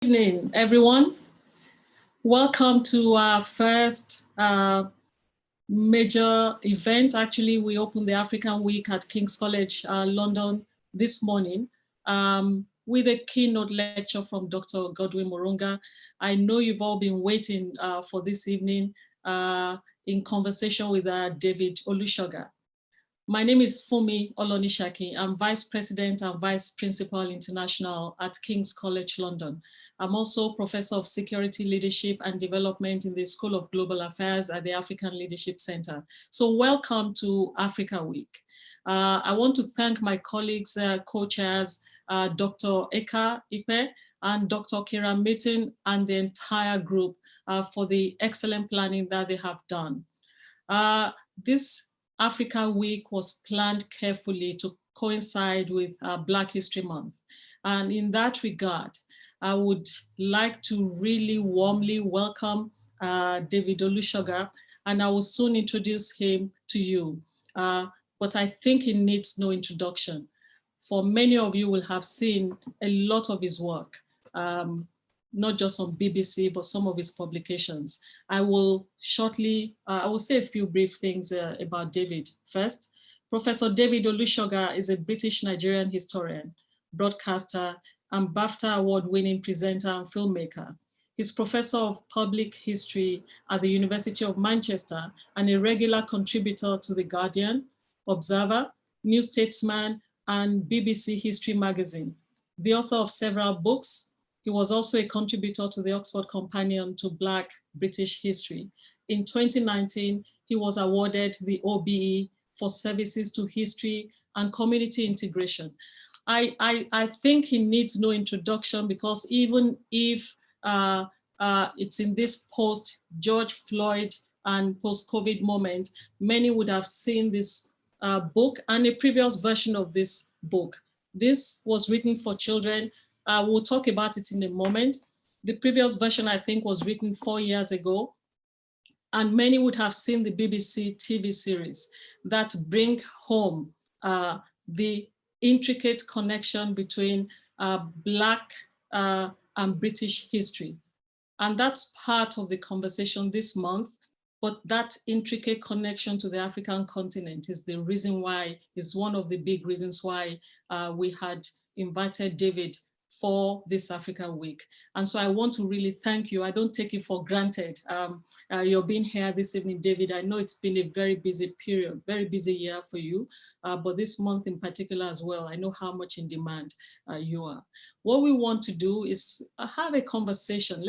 Evening, everyone. Welcome to our first major event. Actually, we opened the African Week at King's College London this morning with a keynote lecture from Dr. Godwin Moronga. I know you've all been waiting for this evening in conversation with David Olusoga. My name is Funmi Olonisakin. I'm Vice President and Vice Principal International at King's College London. I'm also Professor of Security Leadership and Development in the School of Global Affairs at the African Leadership Center. So welcome to Africa Week. I want to thank my colleagues, co-chairs, Dr. Eka Ipe and Dr. Kira Mitten and the entire group for the excellent planning that they have done. This Africa Week was planned carefully to coincide with Black History Month. And in that regard, I would like to really warmly welcome David Olusoga, and I will soon introduce him to you. But I think he needs no introduction. For many of you will have seen a lot of his work, not just on BBC, but some of his publications. I will shortly, I will say a few brief things about David. First, Professor David Olusoga is a British Nigerian historian, broadcaster, and BAFTA award-winning presenter and filmmaker. He's Professor of Public History at the University of Manchester and a regular contributor to The Guardian, Observer, New Statesman, and BBC History Magazine. The author of several books, he was also a contributor to the Oxford Companion to Black British History. In 2019, he was awarded the OBE for services to history and community integration. I think he needs no introduction because even if it's in this post-George Floyd and post-COVID moment, many would have seen this book and a previous version of this book. This was written for children. We'll talk about it in a moment. The previous version, I think, was written 4 years ago. And many would have seen the BBC TV series that bring home the intricate connection between Black and British history. And that's part of the conversation this month. But that intricate connection to the African continent is the reason why, is one of the big reasons why we had invited David for this Africa Week. And so I want to really thank you. I don't take it for granted. You're being here this evening, David. I know it's been a very busy period, very busy year for you, but this month in particular as well, I know how much in demand you are. What we want to do is have a conversation.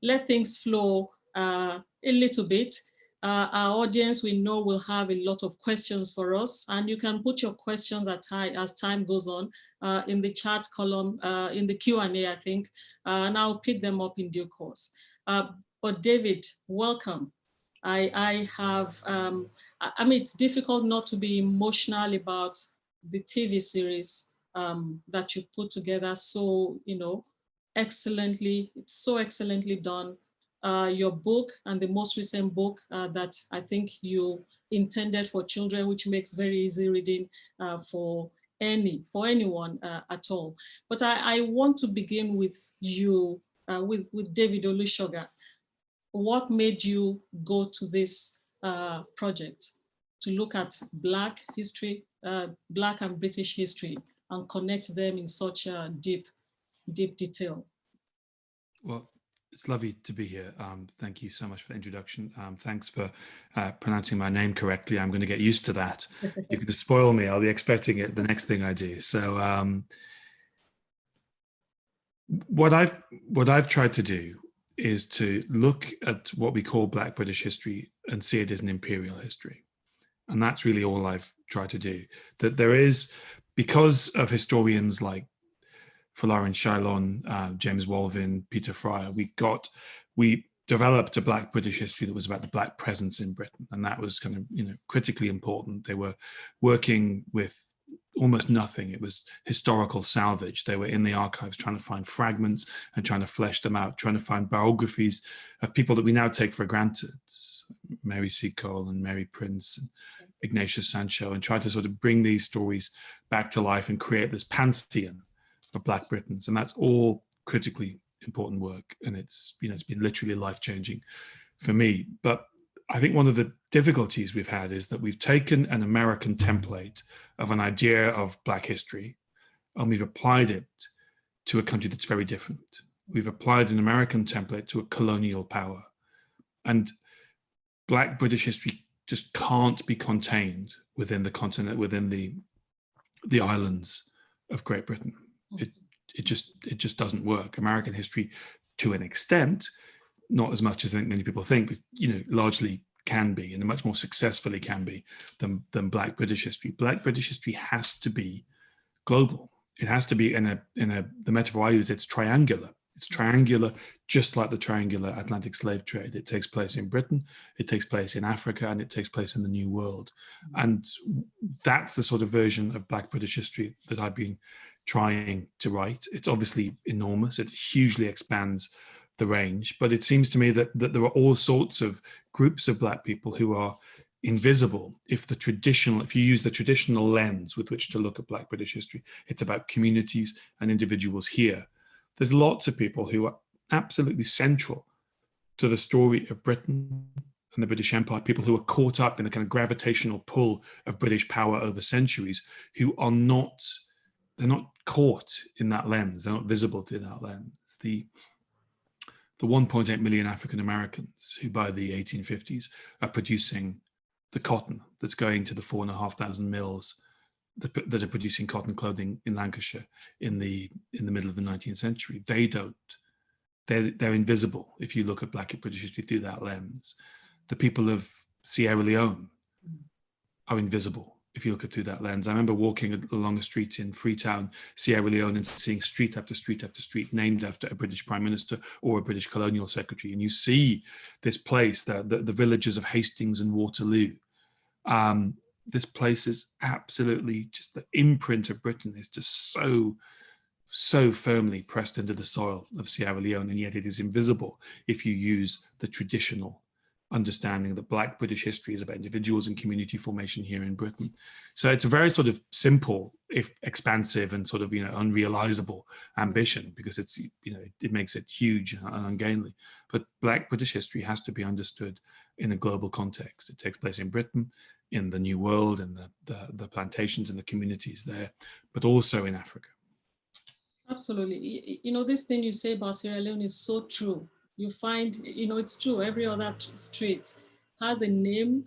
Let things flow a little bit. Our audience, we know, will have a lot of questions for us, and you can put your questions as time goes on in the chat column, in the Q&A, I think, and I'll pick them up in due course. But David, welcome. I mean, it's difficult not to be emotional about the TV series that you put together so, excellently. It's so excellently done. Your book and the most recent book that I think you intended for children, which makes very easy reading for anyone at all. But I want to begin with you, with David Olusoga. What made you go to this project to look at Black history, Black and British history, and connect them in such deep detail? Well, it's lovely to be here. Thank you so much for the introduction. Thanks for pronouncing my name correctly. I'm going to get used to that. You can spoil me. I'll be expecting it the next thing I do. So what I've tried to do is to look at what we call Black British history and see it as an imperial history. And that's really all I've tried to do. That there is, because of historians like Folarin Shylon, James Walvin, Peter Fryer, we developed a Black British history that was about the Black presence in Britain, and that was kind of critically important. They were working with almost nothing. It was historical salvage. They were in the archives trying to find fragments and trying to flesh them out, trying to find biographies of people that we now take for granted, Mary Seacole and Mary Prince and Ignatius Sancho, and try to sort of bring these stories back to life and create this pantheon of Black Britons. And that's all critically important work, and it's been literally life-changing for me. But I think one of the difficulties we've had is that we've taken an American template of an idea of Black history, and we've applied it to a country that's very different. We've applied an American template to a colonial power, and Black British history just can't be contained within the continent, within the islands of Great Britain. It just doesn't work. American history, to an extent, not as much as many people think, but largely can be, and much more successfully can be than Black British history. Black British history has to be global. It has to be the metaphor I use, it's triangular. It's triangular, just like the triangular Atlantic slave trade. It takes place in Britain, it takes place in Africa, and it takes place in the New World. And that's the sort of version of Black British history that I've been trying to write. It's obviously enormous. It hugely expands the range, but it seems to me that there are all sorts of groups of Black people who are invisible if you use the traditional lens with which to look at Black British history. It's about communities and individuals here. There's lots of people who are absolutely central to the story of Britain and the British Empire, people who are caught up in the kind of gravitational pull of British power over centuries, who are they're not caught in that lens, they're not visible to that lens. The 1.8 million African Americans who by the 1850s are producing the cotton that's going to the 4,500 mills that are producing cotton clothing in Lancashire in the middle of the 19th century. They're invisible if you look at Black British history through that lens. The people of Sierra Leone are invisible if you look at through that lens. I remember walking along a street in Freetown, Sierra Leone, and seeing street after street after street named after a British Prime Minister or a British Colonial Secretary. And you see this place, the villages of Hastings and Waterloo. This place is absolutely just, the imprint of Britain is just so firmly pressed into the soil of Sierra Leone, and yet it is invisible if you use the traditional understanding that Black British history is about individuals and community formation here in Britain. So it's a very sort of simple, if expansive and sort of, unrealizable ambition, because it's, it makes it huge and ungainly. But Black British history has to be understood in a global context. It takes place in Britain, in the New World, and the plantations and the communities there, but also in Africa. Absolutely. This thing you say about Sierra Leone is so true. You find, it's true. Every other street has a name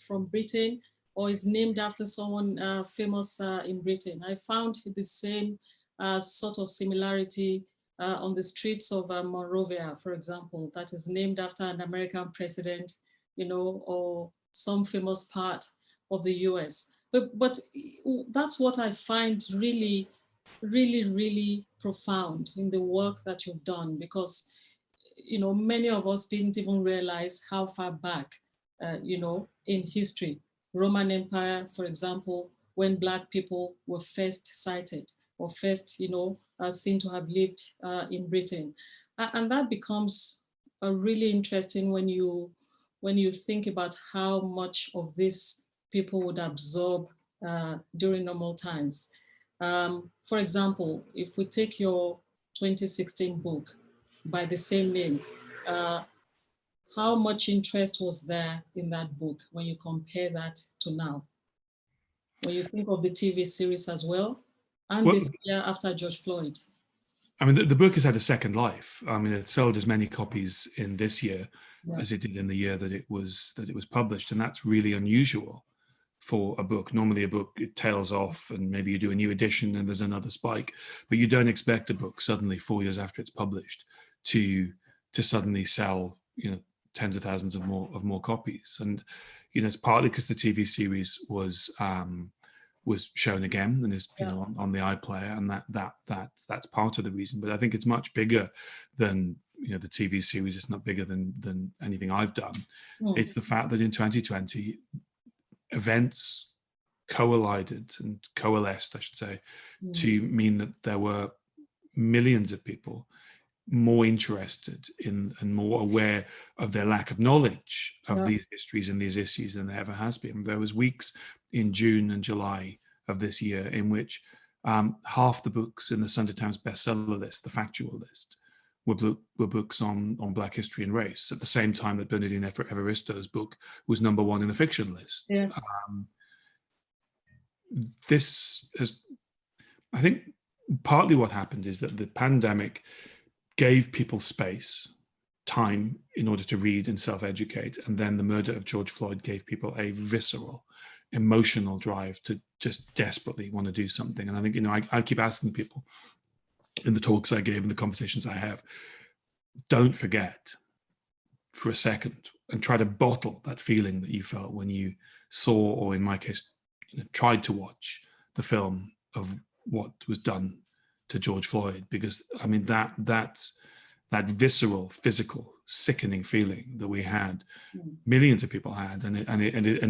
from Britain or is named after someone famous in Britain. I found the same sort of similarity on the streets of Monrovia, for example, that is named after an American president, or some famous part of the US. But that's what I find really, really, really profound in the work that you've done, because many of us didn't even realize how far back, in history, Roman Empire, for example, when Black people were first sighted or first, seen to have lived in Britain. And that becomes really interesting when you think about how much of this people would absorb during normal times. For example, if we take your 2016 book by the same name, how much interest was there in that book when you compare that to now? When you think of the TV series as well, and this year after George Floyd. I mean, the book has had a second life. I mean, it sold as many copies in this year as it did in the year that it was published, and that's really unusual for a book. Normally, a book, it tails off, and maybe you do a new edition, and there's another spike. But you don't expect a book suddenly 4 years after it's published to suddenly sell, tens of thousands of more copies. And it's partly because the TV series was shown again and is on the iPlayer, and that's part of the reason. But I think it's much bigger than the TV series. It's not bigger than anything I've done. It's the fact that in 2020 events coalesced, I should say, to mean that there were millions of people more interested in and more aware of their lack of knowledge of these histories and these issues than there ever has been. There was weeks in June and July of this year in which half the books in the Sunday Times bestseller list, the factual list, were books on Black history and race, at the same time that Bernardine Evaristo's book was #1 in the fiction list. Yes. This has, I think, partly what happened is that the pandemic gave people space, time, in order to read and self-educate, and then the murder of George Floyd gave people a visceral, emotional drive to just desperately want to do something. And I think, I keep asking people in the talks I gave and the conversations I have, don't forget for a second and try to bottle that feeling that you felt when you saw, or in my case, tried to watch the film of what was done to George Floyd, because I mean that visceral, physical, sickening feeling that we had, millions of people had, and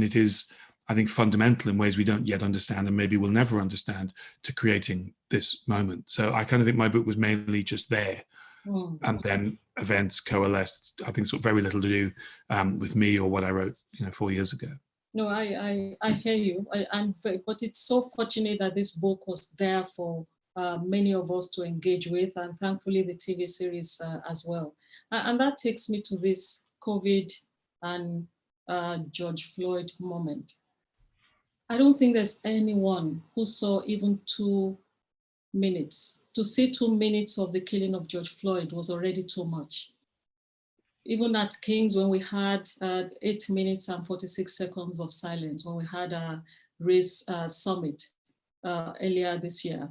it is, I think, fundamental in ways we don't yet understand, and maybe we'll never understand, to creating this moment. So I kind of think my book was mainly just there, and then events coalesced. I think it's got very little to do with me or what I wrote, 4 years ago. No, I hear you, but it's so fortunate that this book was there for many of us to engage with, and thankfully the TV series as well. And that takes me to this COVID and George Floyd moment. I don't think there's anyone who saw even 2 minutes. To see 2 minutes of the killing of George Floyd was already too much. Even at King's, when we had 8 minutes and 46 seconds of silence, when we had a race summit earlier this year,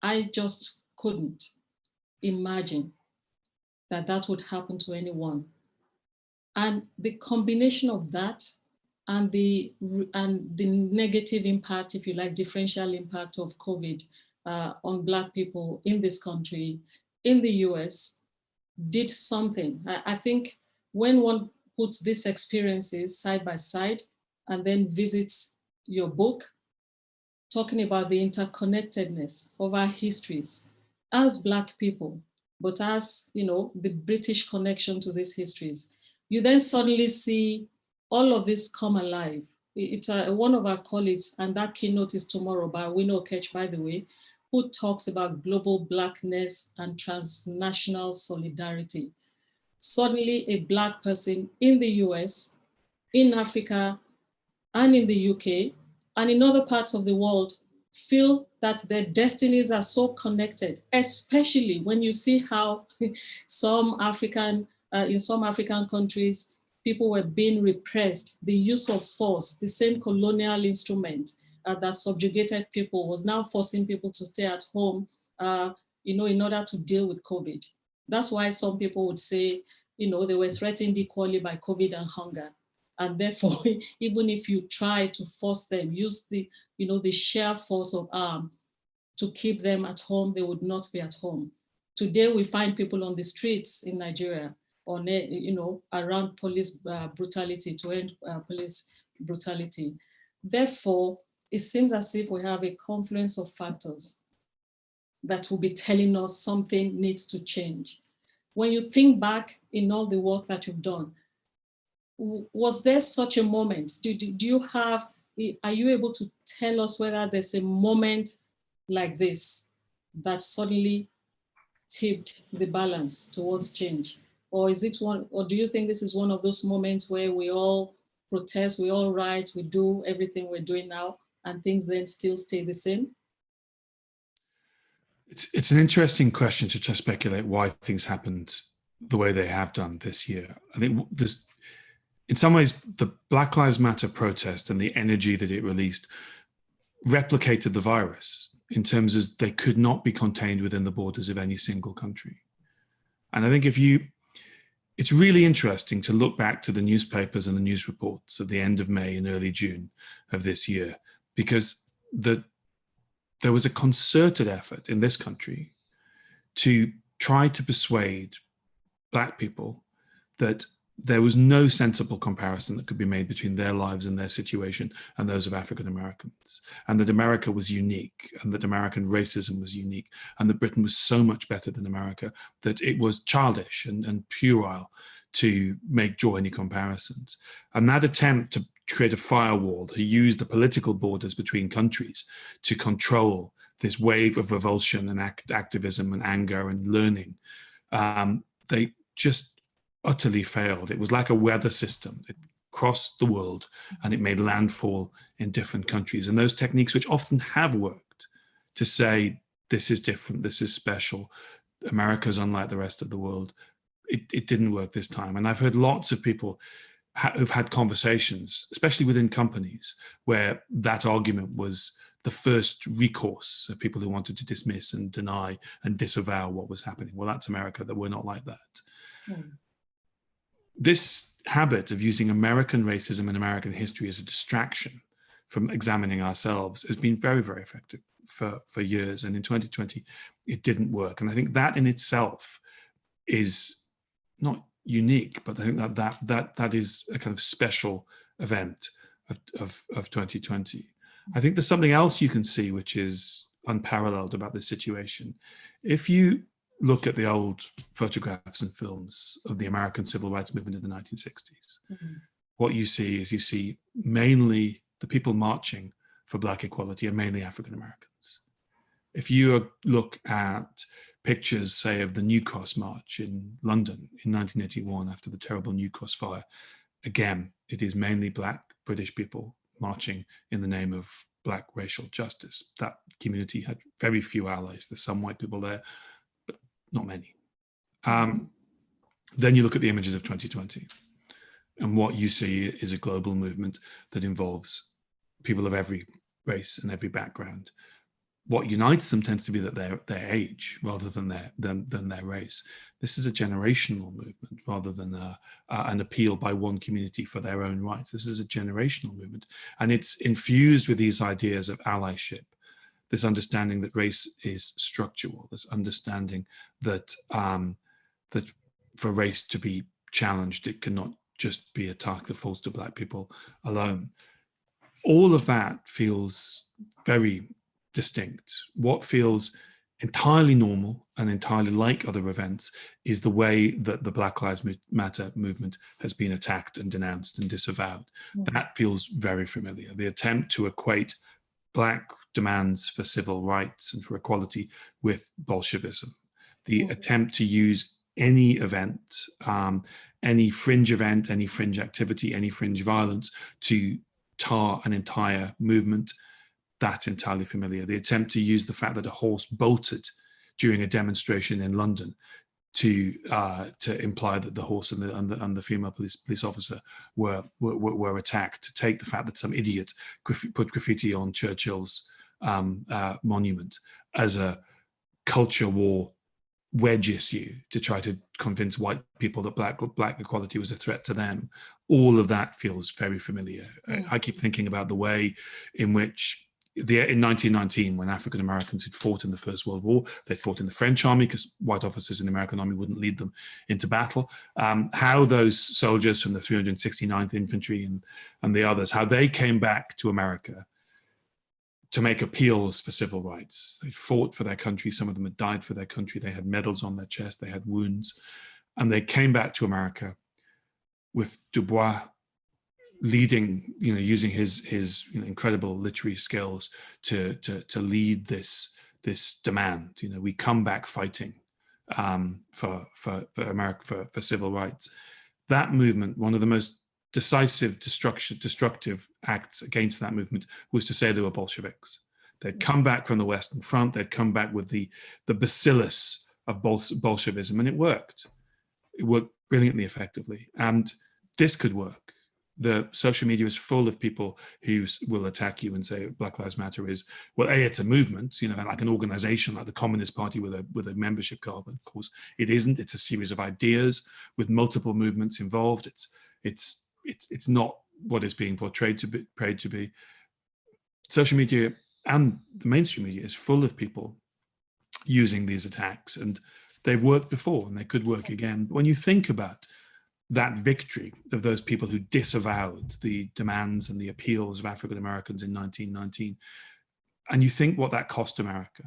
I just couldn't imagine that would happen to anyone. And the combination of that and the negative impact, if you like, differential impact of COVID on Black people in this country, in the US, did something. I think when one puts these experiences side by side and then visits your book, talking about the interconnectedness of our histories as Black people, but as, the British connection to these histories, you then suddenly see all of this come alive. It's one of our colleagues, and that keynote is tomorrow by Winnie Okech, by the way, who talks about global Blackness and transnational solidarity. Suddenly a Black person in the US, in Africa, and in the UK, and in other parts of the world, feel that their destinies are so connected, especially when you see how in some African countries, people were being repressed. The use of force, the same colonial instrument that subjugated people, was now forcing people to stay at home, in order to deal with COVID. That's why some people would say, they were threatened equally by COVID and hunger. And therefore, even if you try to force them, use the sheer force of arm to keep them at home, they would not be at home. Today, we find people on the streets in Nigeria, around police brutality, to end police brutality. Therefore, it seems as if we have a confluence of factors that will be telling us something needs to change. When you think back in all the work that you've done, was there such a moment? Are you able to tell us whether there's a moment like this that suddenly tipped the balance towards change? Or do you think this is one of those moments where we all protest, we all write, we do everything we're doing now, and things then still stay the same? It's an interesting question to just speculate why things happened the way they have done this year. I think in some ways, the Black Lives Matter protest and the energy that it released replicated the virus in terms of they could not be contained within the borders of any single country. And I think it's really interesting to look back to the newspapers and the news reports at the end of May and early June of this year, because there was a concerted effort in this country to try to persuade Black people that there was no sensible comparison that could be made between their lives and their situation and those of African Americans, and that America was unique, and that American racism was unique, and that Britain was so much better than America that it was childish and puerile to draw any comparisons. And that attempt to create a firewall, to use the political borders between countries to control this wave of revulsion and activism and anger and learning, They just utterly failed. It was like a weather system. It crossed the world and it made landfall in different countries. And those techniques, which often have worked to say, this is different, this is special, America's unlike the rest of the world, it didn't work this time. And I've heard lots of people who've had conversations, especially within companies, where that argument was the first recourse of people who wanted to dismiss and deny and disavow what was happening. Well, that's America, that we're not like that. This habit of using American racism and American history as a distraction from examining ourselves has been very, very effective for years. And in 2020, it didn't work. And I think that in itself is not unique, but I think that is a kind of special event of 2020. I think there's something else you can see which is unparalleled about this situation. If you look at the old photographs and films of the American civil rights movement in the 1960s, what you see mainly the people marching for Black equality are mainly African Americans. If you look at pictures, say, of the New Cross March in London in 1981 after the terrible New Cross fire, again, it is mainly Black British people marching in the name of Black racial justice. That community had very few allies. There's some white people there, but not many. Then you look at the images of 2020, and what you see is a global movement that involves people of every race and every background. What unites them tends to be that their age rather than their race. This is a generational movement rather than an appeal by one community for their own rights. This is a generational movement, and it's infused with these ideas of allyship, this understanding that race is structural, this understanding that that for race to be challenged, it cannot just be a task that falls to Black people alone. All of that feels very distinct. What feels entirely normal and entirely like other events is the way that the Black Lives Matter movement has been attacked and denounced and disavowed. That feels very familiar. The attempt to equate Black demands for civil rights and for equality with Bolshevism. The attempt to use any event, any fringe event, any fringe activity, any fringe violence to tar an entire movement, that's entirely familiar. The attempt to use the fact that a horse bolted during a demonstration in London to imply that the horse and the female police officer were attacked, to take the fact that some idiot put graffiti on Churchill's monument as a culture war wedge issue to try to convince white people that black equality was a threat to them. All of that feels very familiar. I keep thinking about the way in which in 1919, when African Americans had fought in the First World War, they'd fought in the French army because white officers in the American army wouldn't lead them into battle. How those soldiers from the 369th Infantry and the others, how they came back to America to make appeals for civil rights. They fought for their country. Some of them had died for their country. They had medals on their chest. They had wounds. And they came back to America with Du Bois leading, using his incredible literary skills to lead this demand. We come back fighting for America, for civil rights. That movement, one of the most decisive, destructive acts against that movement was to say they were Bolsheviks. They'd come back from the Western Front. They'd come back with the bacillus of Bolshevism, and it worked. It worked brilliantly effectively. And this could work. The social media is full of people who will attack you and say Black Lives Matter is, well, it's a movement, like an organization like the Communist Party with a membership card. But of course, it isn't. It's a series of ideas with multiple movements involved. It's not what is being portrayed to be. Social media and the mainstream media is full of people using these attacks, and they've worked before and they could work again. But when you think about that victory of those people who disavowed the demands and the appeals of African Americans in 1919, and you think what that cost America.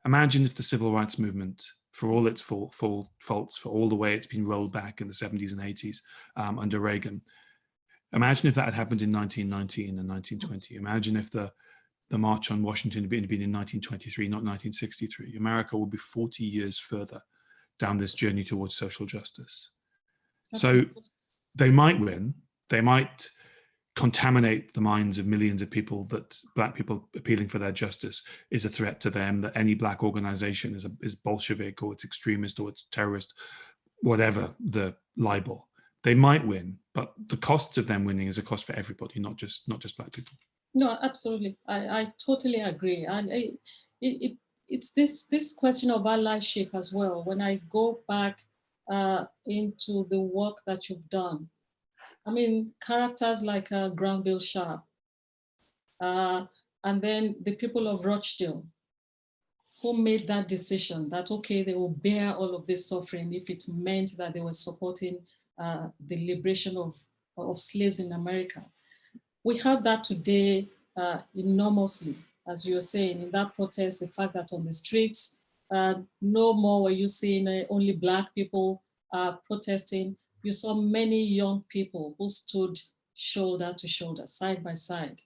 Imagine if the civil rights movement, for all its faults, for all the way it's been rolled back in the 70s and 80s under Reagan, imagine if that had happened in 1919 and 1920. Imagine if the March on Washington had been in 1923, not 1963. America would be 40 years further down this journey towards social justice. Absolutely. So they might win, they might contaminate the minds of millions of people that Black people appealing for their justice is a threat to them, that any Black organization is Bolshevik or it's extremist or it's terrorist, whatever the libel. They might win, but the cost of them winning is a cost for everybody, not just Black people. No, absolutely. I totally agree. And it's this question of allyship as well. When I go back into the work that you've done, I mean, characters like Granville Sharp, and then the people of Rochdale, who made that decision that, okay, they will bear all of this suffering if it meant that they were supporting the liberation of slaves in America. We have that today enormously, as you were saying, in that protest, the fact that on the streets, no more were you seeing only Black people protesting. You saw many young people who stood shoulder to shoulder, side by side,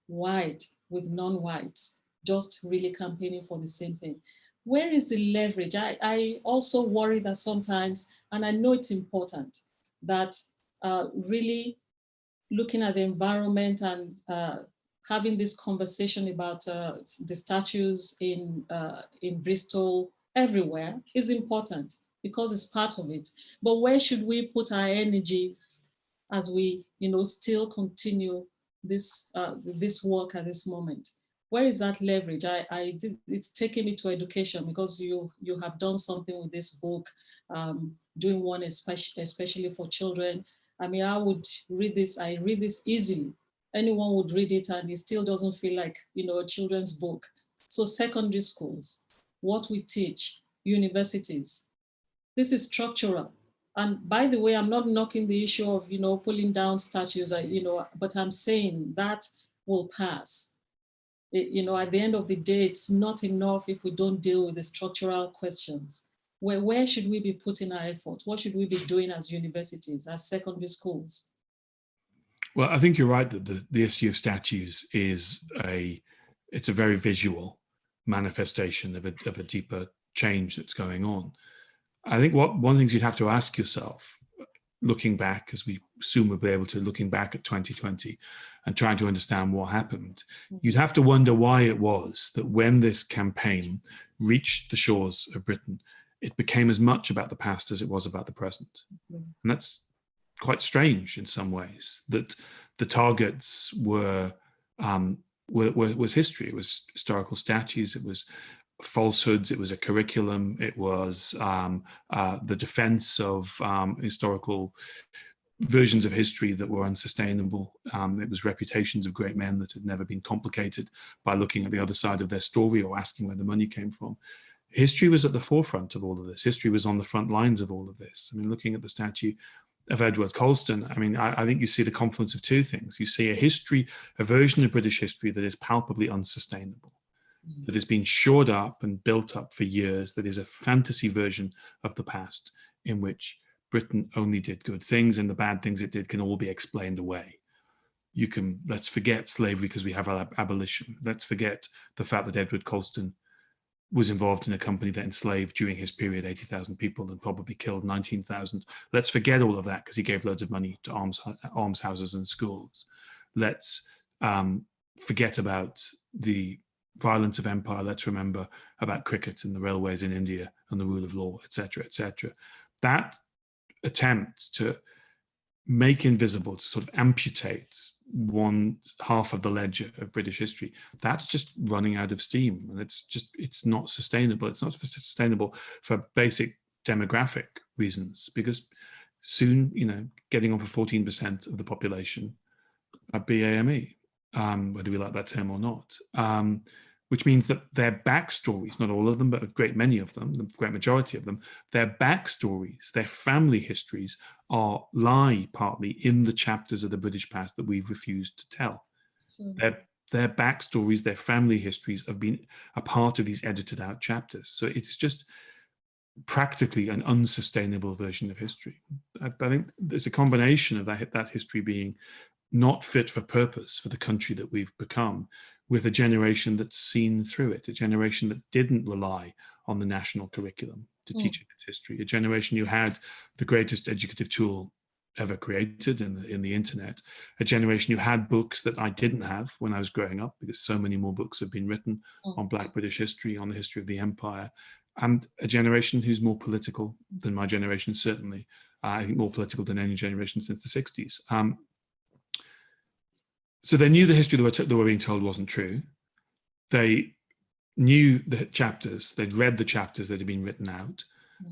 white with non-whites, just really campaigning for the same thing. Where is the leverage? I also worry that sometimes, and I know it's important, that really looking at the environment and having this conversation about the statues in Bristol everywhere is important because it's part of it. But where should we put our energies as we, still continue this this work at this moment? Where is that leverage? It's taking me to education, because you have done something with this book, doing one especially for children. I mean, I would read this, I read this easily. Anyone would read it and it still doesn't feel like, a children's book. So secondary schools, what we teach, universities, this is structural. And by the way, I'm not knocking the issue of, pulling down statues, but I'm saying that will pass. At the end of the day, it's not enough if we don't deal with the structural questions. Where should we be putting our effort? What should we be doing as universities, as secondary schools? Well, I think you're right that the issue of statues it's a very visual manifestation of a deeper change that's going on. I think one of the things you'd have to ask yourself, looking back, as we soon will be able to, looking back at 2020 and trying to understand what happened, you'd have to wonder why it was that when this campaign reached the shores of Britain, it became as much about the past as it was about the present. And that's quite strange in some ways, that the targets was history. It was historical statues, it was falsehoods, it was a curriculum, it was the defense of historical versions of history that were unsustainable. It was reputations of great men that had never been complicated by looking at the other side of their story or asking where the money came from. History was at the forefront of all of this. History was on the front lines of all of this. I mean, looking at the statue of Edward Colston, I mean, I think you see the confluence of two things. You see a version of British history that is palpably unsustainable, that has been shored up and built up for years, that is a fantasy version of the past in which Britain only did good things and the bad things it did can all be explained away. Let's forget slavery because we have abolition. Let's forget the fact that Edward Colston was involved in a company that enslaved during his period 80,000 people and probably killed 19,000. Let's forget all of that because he gave loads of money to almshouses and schools. Let's forget about the violence of empire. Let's remember about cricket and the railways in India and the rule of law, etc., etc. That attempt to make invisible, to sort of amputate one half of the ledger of British history, that's just running out of steam. And it's not sustainable. It's not sustainable for basic demographic reasons, because soon, getting on for 14% of the population are BAME, whether we like that term or not. Which means that their backstories, not all of them, but a great many of them, the great majority of them, their backstories, their family histories lie partly in the chapters of the British past that we've refused to tell. Their backstories, their family histories have been a part of these edited out chapters. So it's just practically an unsustainable version of history. I think there's a combination of that history being not fit for purpose for the country that we've become, with a generation that's seen through it, a generation that didn't rely on the national curriculum, to teach its history, a generation who had the greatest educative tool ever created in the internet, a generation who had books that I didn't have when I was growing up, because so many more books have been written on Black British history, on the history of the empire, and a generation who's more political than my generation, certainly. I think more political than any generation since the 60s. So they knew the history they were being told wasn't true. They knew the chapters, they'd read the chapters that had been written out,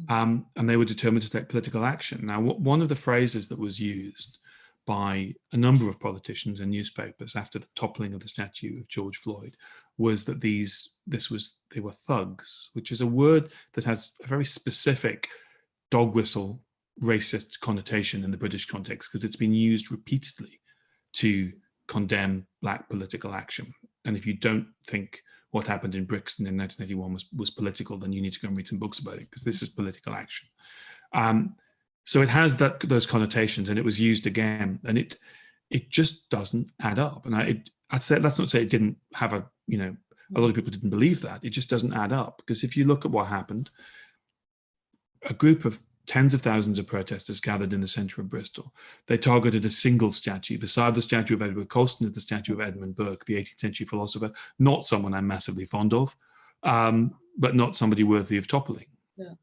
and they were determined to take political action. Now, one of the phrases that was used by a number of politicians and newspapers after the toppling of the statue of George Floyd was that they were thugs, which is a word that has a very specific dog whistle racist connotation in the British context, because it's been used repeatedly to condemn Black political action. And if you don't think what happened in Brixton in 1981 was political, then you need to go and read some books about it, because this is political action. So it has those connotations, and it was used again, and it just doesn't add up. And I'd say, let's not say it didn't have a lot of people didn't believe that. It just doesn't add up, because if you look at what happened, a group of tens of thousands of protesters gathered in the centre of Bristol. They targeted a single statue. Beside the statue of Edward Colston is the statue of Edmund Burke, the 18th century philosopher, not someone I'm massively fond of, but not somebody worthy of toppling. Yeah.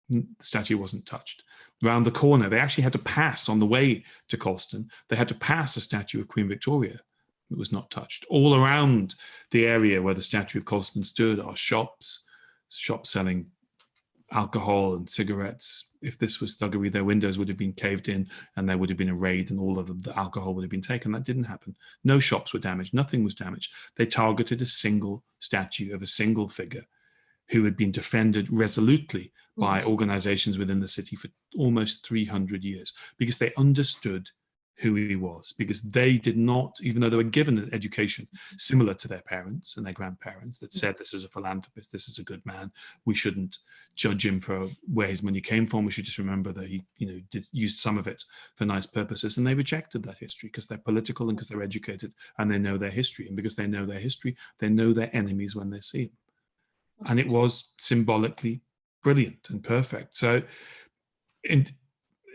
The statue wasn't touched. Round the corner, they actually had to pass, on the way to Colston, they had to pass a statue of Queen Victoria. It was not touched. All around the area where the statue of Colston stood are shops selling alcohol and cigarettes. If this was thuggery, their windows would have been caved in and there would have been a raid and all of the alcohol would have been taken. That didn't happen. No shops were damaged. Nothing was damaged. They targeted a single statue of a single figure who had been defended resolutely by organizations within the city for almost 300 years, because they understood who he was, because they did not, even though they were given an education similar to their parents and their grandparents that said, this is a philanthropist, this is a good man, we shouldn't judge him for where his money came from, we should just remember that he used some of it for nice purposes. And they rejected that history because they're political and because they're educated and they know their history, and because they know their history, they know their enemies when they see them. And it was symbolically brilliant and perfect. So in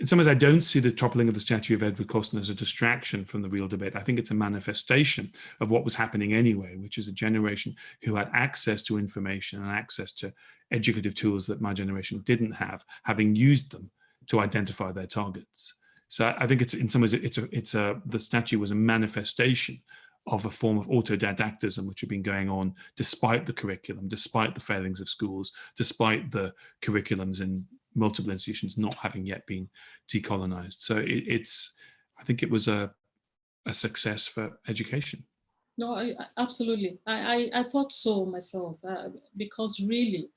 some ways, I don't see the toppling of the statue of Edward Colston as a distraction from the real debate. I think it's a manifestation of what was happening anyway, which is a generation who had access to information and access to educative tools that my generation didn't have, having used them to identify their targets. So I think it's, in some ways, the statue was a manifestation of a form of autodidactism which had been going on despite the curriculum, despite the failings of schools, despite the curriculums in multiple institutions not having yet been decolonized. So I think it was a success for education. No, absolutely. I thought so myself, because really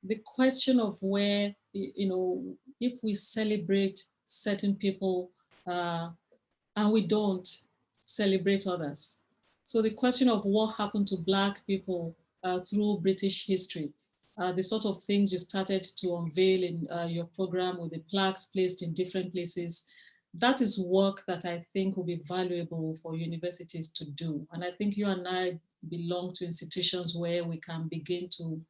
the question of where, if we celebrate certain people and we don't celebrate others. So the question of what happened to Black people through British history, the sort of things you started to unveil in your program with the plaques placed in different places, that is work that I think will be valuable for universities to do. And I think you and I belong to institutions where we can begin to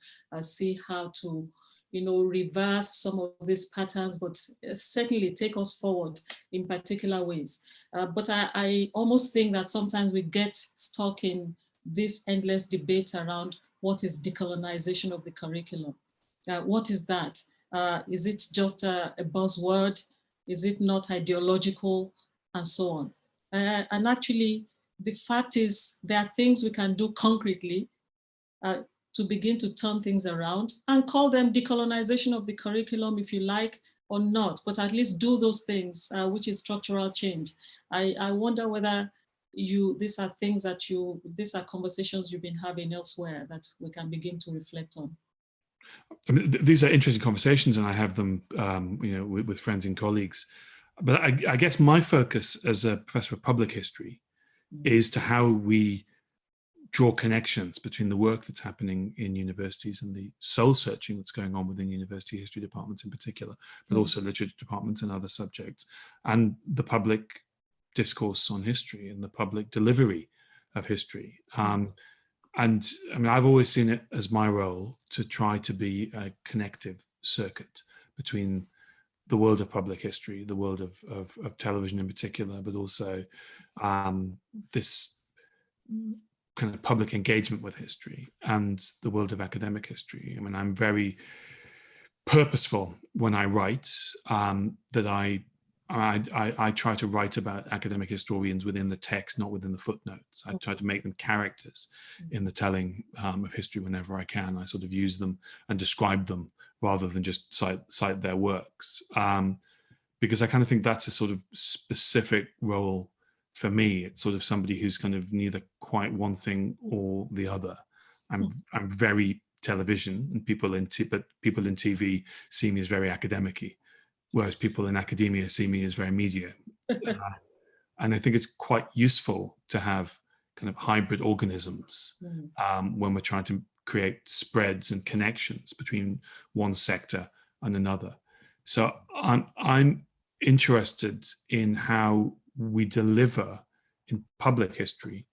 see how to reverse some of these patterns, but certainly take us forward in particular ways. But I almost think that sometimes we get stuck in this endless debate around what is decolonization of the curriculum. What is that? Is it just a buzzword? Is it not ideological? And so on. And actually, the fact is there are things we can do concretely to begin to turn things around and call them decolonization of the curriculum, if you like, or not, but at least do those things, which is structural change. I wonder whether these are conversations you've been having elsewhere that we can begin to reflect on. I mean, these are interesting conversations, and I have them, with friends and colleagues. But I guess my focus as a professor of public history is to how we draw connections between the work that's happening in universities and the soul searching that's going on within university history departments in particular, but also literature departments and other subjects, and the public discourse on history and the public delivery of history. And I mean, I've always seen it as my role to try to be a connective circuit between the world of public history, the world of television in particular, but also this kind of public engagement with history and the world of academic history. I mean, I'm very purposeful when I write, that I try to write about academic historians within the text, not within the footnotes. I try to make them characters in the telling of history whenever I can. I sort of use them and describe them rather than just cite their works, because I kind of think that's a sort of specific role for me. It's sort of somebody who's kind of neither quite one thing or the other. I'm very television, and people in TV see me as very academic-y, whereas people in academia see me as very media. And I think it's quite useful to have kind of hybrid organisms when we're trying to create spreads and connections between one sector and another. So I'm interested in how we deliver in public history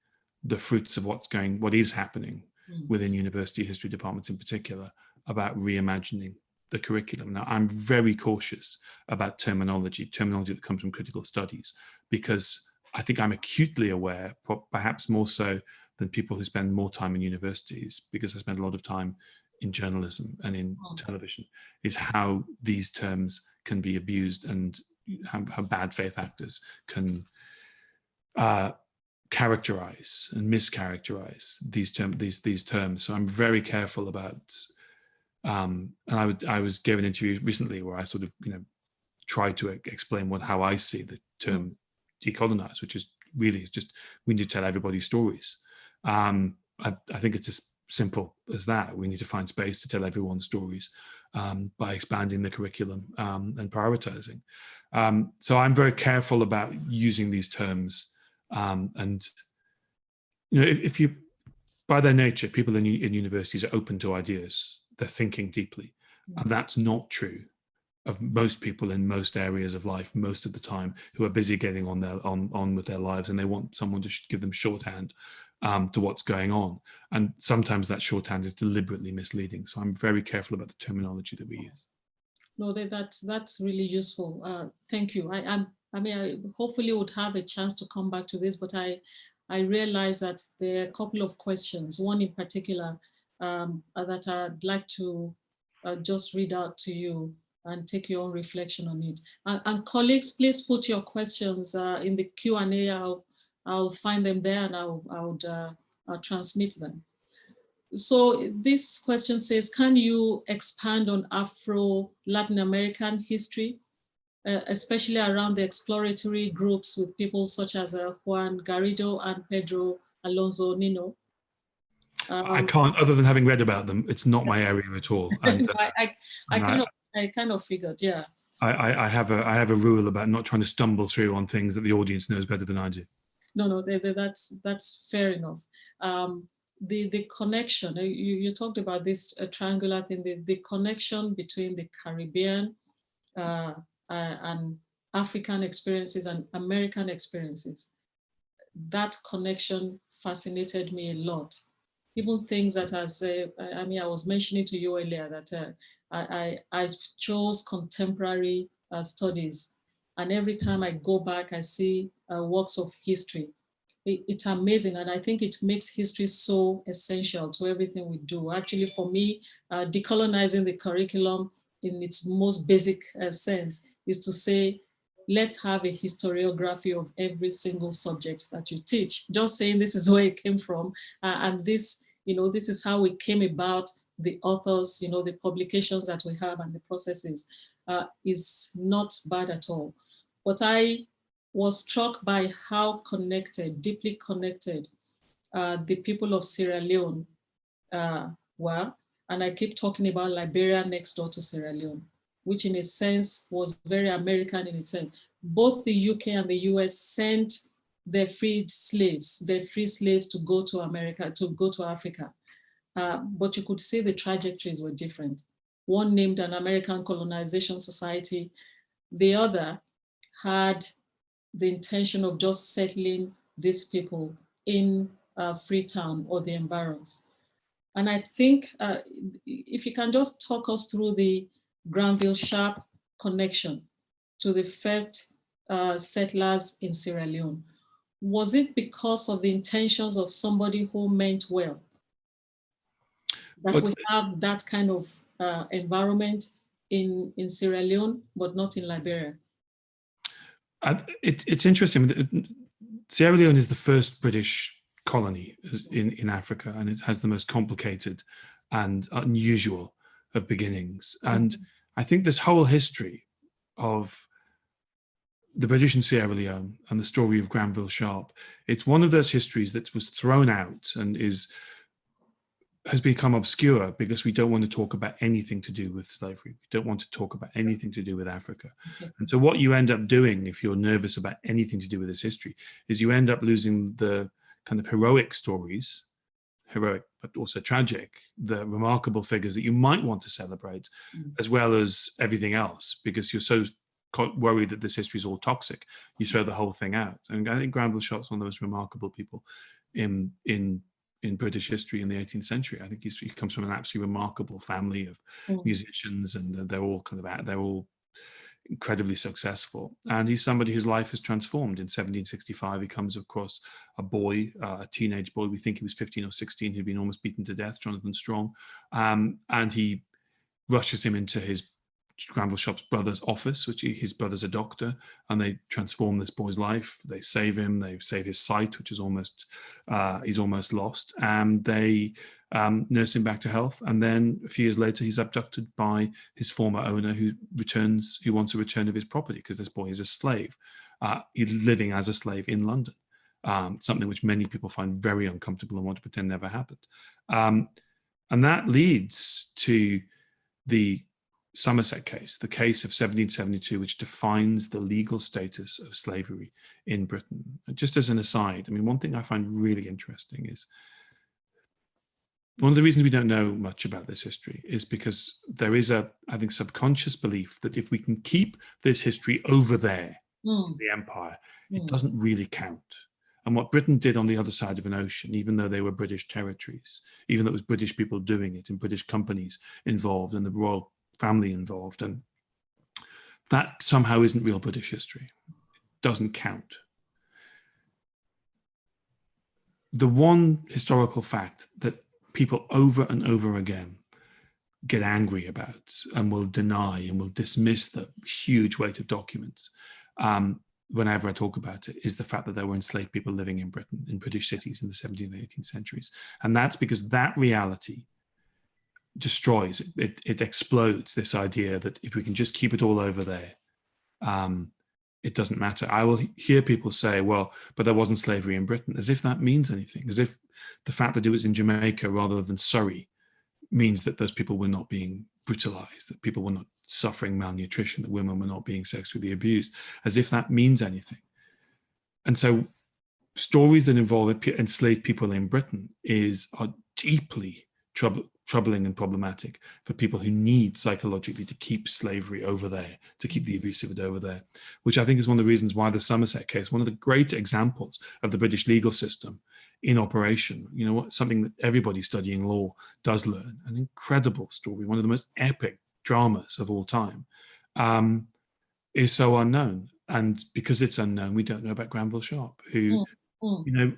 the fruits of what is happening within university history departments in particular, about reimagining the curriculum. Now, I'm very cautious about terminology that comes from critical studies, because I think I'm acutely aware, perhaps more so than people who spend more time in universities, because I spend a lot of time in journalism and in television, is how these terms can be abused and how bad faith actors can characterize and mischaracterize these terms. So I'm very careful about, and I was gave an interview recently where I sort of tried to explain how I see the term decolonize, which is just we need to tell everybody stories. I think it's as simple as that. We need to find space to tell everyone stories by expanding the curriculum and prioritizing. So I'm very careful about using these terms. And if you, by their nature, people in universities are open to ideas. They're thinking deeply, and that's not true of most people in most areas of life most of the time, who are busy getting on with their lives, and they want someone to give them shorthand to what's going on. And sometimes that shorthand is deliberately misleading. So I'm very careful about the terminology that we use. No, that's really useful. Thank you. I mean, I hopefully would have a chance to come back to this, but I realize that there are a couple of questions, one in particular that I'd like to just read out to you and take your own reflection on it. And colleagues, please put your questions in the Q&A. I'll find them there and I'll transmit them. So this question says, can you expand on Afro-Latin American history, especially around the exploratory groups with people such as Juan Garrido and Pedro Alonso Nino? I can't, other than having read about them. It's not my area at all. And, I kind of figured, yeah. I have a rule about not trying to stumble through on things that the audience knows better than I do. No, that's fair enough. The connection, you talked about this triangular thing, the connection between the Caribbean and African experiences and American experiences. That connection fascinated me a lot. Even things that, as I was mentioning to you earlier, that I chose contemporary studies, and every time I go back, I see works of history. It's amazing, and I think it makes history so essential to everything we do. Actually, for me, decolonizing the curriculum in its most basic sense is to say, let's have a historiography of every single subject that you teach. Just saying this is where it came from, and this, this is how it came about, the authors, the publications that we have and the processes is not bad at all. But I was struck by how connected, deeply connected the people of Sierra Leone were. And I keep talking about Liberia next door to Sierra Leone, which in a sense was very American in its sense. Both the UK and the US sent their free slaves to go to America, to go to Africa. But you could see the trajectories were different. One named an American Colonization Society. The other had the intention of just settling these people in Freetown or the environs. And I think if you can just talk us through the Granville Sharp connection to the first settlers in Sierra Leone? Was it because of the intentions of somebody who meant well that we have that kind of environment in Sierra Leone, but not in Liberia? It's interesting. Sierra Leone is the first British colony in Africa, and it has the most complicated and unusual of beginnings. And I think this whole history of the British in Sierra Leone and the story of Granville Sharp, it's one of those histories that was thrown out and has become obscure because we don't want to talk about anything to do with slavery. We don't want to talk about anything to do with Africa. And so what you end up doing if you're nervous about anything to do with this history is you end up losing the kind of heroic stories, heroic but also tragic, the remarkable figures that you might want to celebrate, as well as everything else, because you're so worried that this history is all toxic. You throw the whole thing out. And I think Granville Sharp's one of the most remarkable people in British history in the 18th century. I think he comes from an absolutely remarkable family of musicians, and they're all incredibly successful. And he's somebody whose life is transformed. In 1765, he comes across a boy, a teenage boy. We think he was 15 or 16, who'd been almost beaten to death, Jonathan Strong, and he rushes him into his Granville Sharp's brother's office, his brother's a doctor, and they transform this boy's life. They save him. They save his sight, which is he's almost lost, and they nurse him back to health. And then a few years later, he's abducted by his former owner, who wants a return of his property because this boy is a slave. He's living as a slave in London, something which many people find very uncomfortable and want to pretend never happened. And that leads to the Somerset case, the case of 1772, which defines the legal status of slavery in Britain. And just as an aside, I mean, one thing I find really interesting is one of the reasons we don't know much about this history is because there is I think, subconscious belief that if we can keep this history over there, the empire, it doesn't really count. And what Britain did on the other side of an ocean, even though they were British territories, even though it was British people doing it and British companies involved and the royal family involved, and that somehow isn't real British history. It doesn't count. The one historical fact that people over and over again get angry about and will deny and will dismiss the huge weight of documents whenever I talk about it is the fact that there were enslaved people living in Britain, in British cities in the 17th and 18th centuries. And that's because that reality destroys, it explodes this idea that if we can just keep it all over there, it doesn't matter. I will hear people say, well, but there wasn't slavery in Britain, as if that means anything, as if the fact that it was in Jamaica rather than Surrey means that those people were not being brutalized, that people were not suffering malnutrition, that women were not being sexually abused, as if that means anything. And so stories that involve enslaved people in Britain are deeply troubling and problematic for people who need psychologically to keep slavery over there, to keep the abuse of it over there, which I think is one of the reasons why the Somerset case, one of the great examples of the British legal system in operation, something that everybody studying law does learn, an incredible story, one of the most epic dramas of all time, is so unknown. And because it's unknown, we don't know about Granville Sharp, who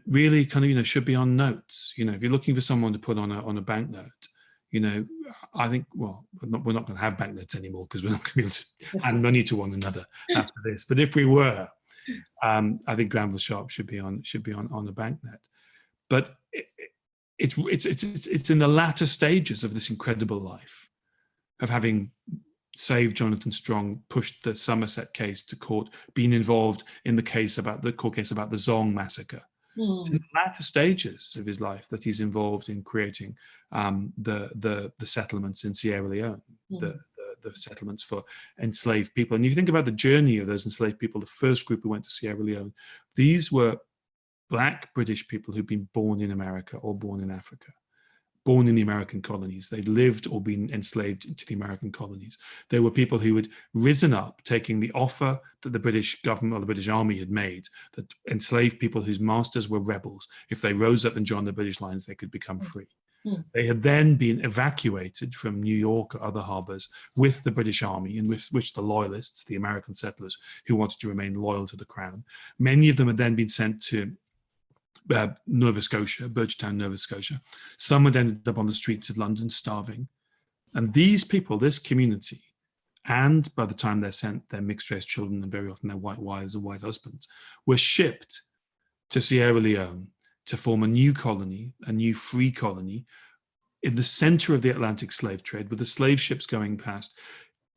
really kind of should be on notes. If you're looking for someone to put on a banknote, I think, well, we're not going to have banknotes anymore because we're not going to be able to hand money to one another after this. But if we were, I think Granville Sharp should be on a banknote. But it's in the latter stages of this incredible life of having saved Jonathan Strong, pushed the Somerset case to court, been involved in the court case about the Zong massacre. It's in the latter stages of his life that he's involved in creating the settlements in Sierra Leone, the settlements for enslaved people. And if you think about the journey of those enslaved people, the first group who went to Sierra Leone, these were Black British people who'd been born in America or born in Africa, born in the American colonies. They'd lived or been enslaved into the American colonies. They were people who had risen up, taking the offer that the British government or the British army had made, that enslaved people whose masters were rebels, if they rose up and joined the British lines, they could become free. Mm. They had then been evacuated from New York or other harbors with the British Army, and with which the loyalists, the American settlers who wanted to remain loyal to the crown, many of them had then been sent to Nova Scotia, Birchtown, Nova Scotia. Some had ended up on the streets of London starving. And these people, this community, and by the time they're sent, their mixed-race children and very often their white wives and white husbands, were shipped to Sierra Leone to form a new colony, a new free colony, in the center of the Atlantic slave trade, with the slave ships going past,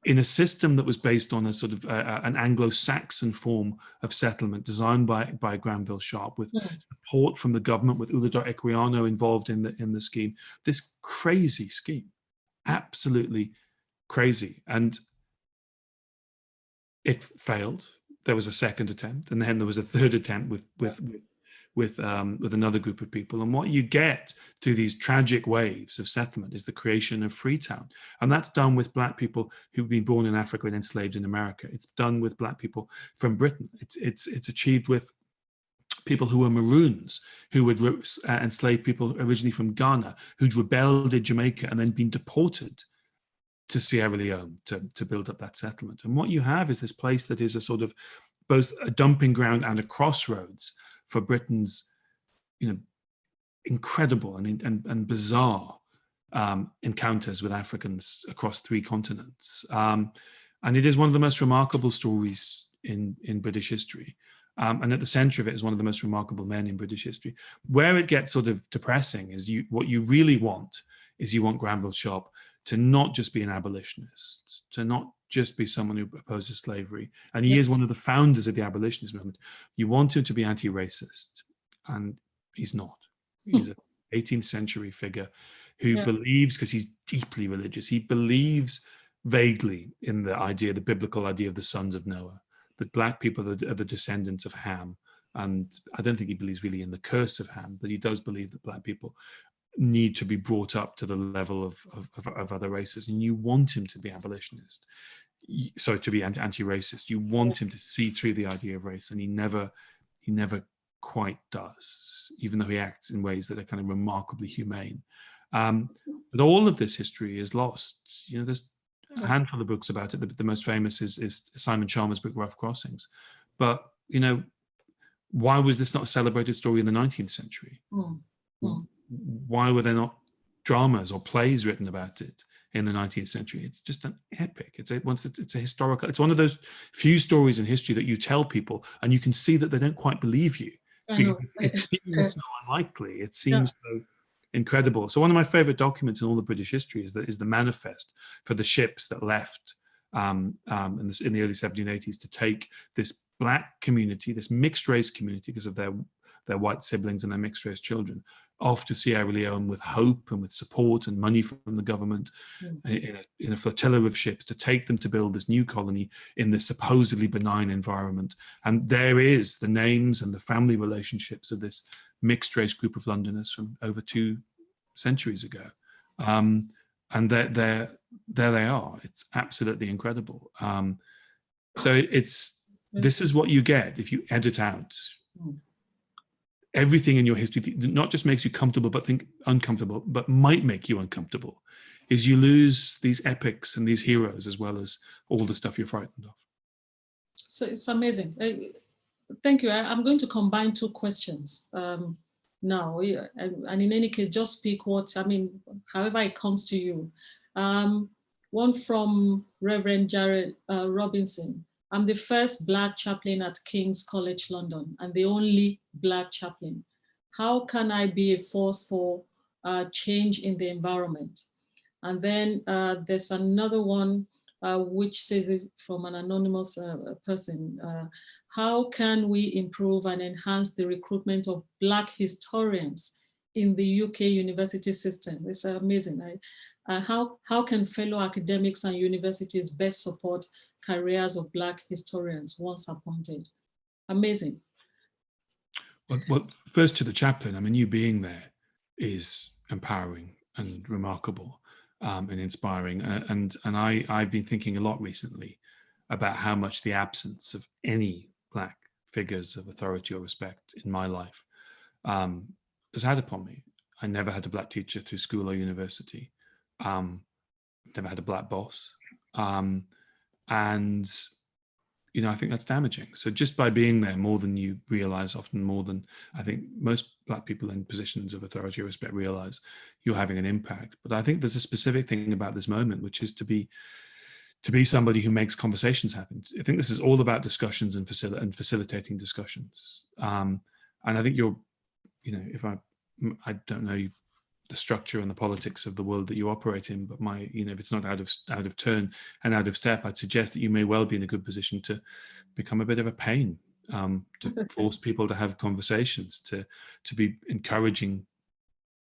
in a system that was based on a sort of an Anglo-Saxon form of settlement designed by Granville Sharp, with support from the government, with Ulador Equiano involved in the scheme. This crazy scheme, absolutely crazy, and it failed. There was a second attempt, and then there was a third attempt with another group of people. And what you get through these tragic waves of settlement is the creation of Freetown. And that's done with Black people who've been born in Africa and enslaved in America. It's done with Black people from Britain. It's achieved with people who were Maroons, who would enslave people originally from Ghana, who'd rebelled in Jamaica and then been deported to Sierra Leone to build up that settlement. And what you have is this place that is a sort of both a dumping ground and a crossroads for Britain's, incredible and bizarre encounters with Africans across 3 continents. And it is one of the most remarkable stories in British history. And at the center of it is one of the most remarkable men in British history. Where it gets sort of depressing is what you really want is you want Granville Sharp to not just be an abolitionist, to not just be someone who opposes slavery. And he is one of the founders of the abolitionist movement. You want him to be anti-racist, and he's not. He's an 18th century figure who believes, because he's deeply religious, he believes vaguely in the biblical idea of the sons of Noah, that Black people are the descendants of Ham. And I don't think he believes really in the curse of Ham, but he does believe that Black people need to be brought up to the level of other races. And you want him to be abolitionist, so to be anti-racist. You want him to see through the idea of race, and he never quite does, even though he acts in ways that are kind of remarkably humane. But all of this history is lost. There's a handful of books about it. The most famous is Simon Sharma's book, Rough Crossings. But, why was this not a celebrated story in the 19th century? Why were there not dramas or plays written about it in the 19th century? It's just an epic. It's a historical, it's one of those few stories in history that you tell people and you can see that they don't quite believe you. It seems so unlikely. It seems so incredible. So one of my favorite documents in all the British history is the manifest for the ships that left in the early 1780s to take this Black community, this mixed race community, because of their white siblings and their mixed race children, off to Sierra Leone with hope and with support and money from the government in a flotilla of ships to take them to build this new colony in this supposedly benign environment. And there is the names and the family relationships of this mixed race group of Londoners from over 2 centuries ago. And there they are. It's absolutely incredible. So this is what you get if you edit out everything in your history that not just makes you comfortable, but think uncomfortable, but might make you uncomfortable, is you lose these epics and these heroes as well as all the stuff you're frightened of. So it's amazing. Thank you. I'm going to combine 2 questions now. And in any case, just speak however it comes to you. One from Reverend Jared Robinson. I'm the first Black chaplain at King's College London and the only Black chaplain. How can I be a force for change in the environment? And then there's another one which says it from an anonymous person. How can we improve and enhance the recruitment of Black historians in the UK university system? It's amazing. How can fellow academics and universities best support careers of Black historians once appointed? Amazing. Well, first to the chaplain, I mean, you being there is empowering and remarkable and inspiring. And I've been thinking a lot recently about how much the absence of any Black figures of authority or respect in my life has had upon me. I never had a black teacher through school or university. Never had a black boss. And, you know, I think that's damaging. So just by being there more than you realize, often more than I think most black people in positions of authority or respect realize, you're having an impact. But I think there's a specific thing about this moment, which is to be somebody who makes conversations happen. I think this is all about discussions and facilitating discussions. And I think you're, you know, if I don't know the structure and the politics of the world that you operate in, but you know, if it's not out of turn and out of step, I'd suggest that you may well be in a good position to become a bit of a pain, to force people to have conversations, to be encouraging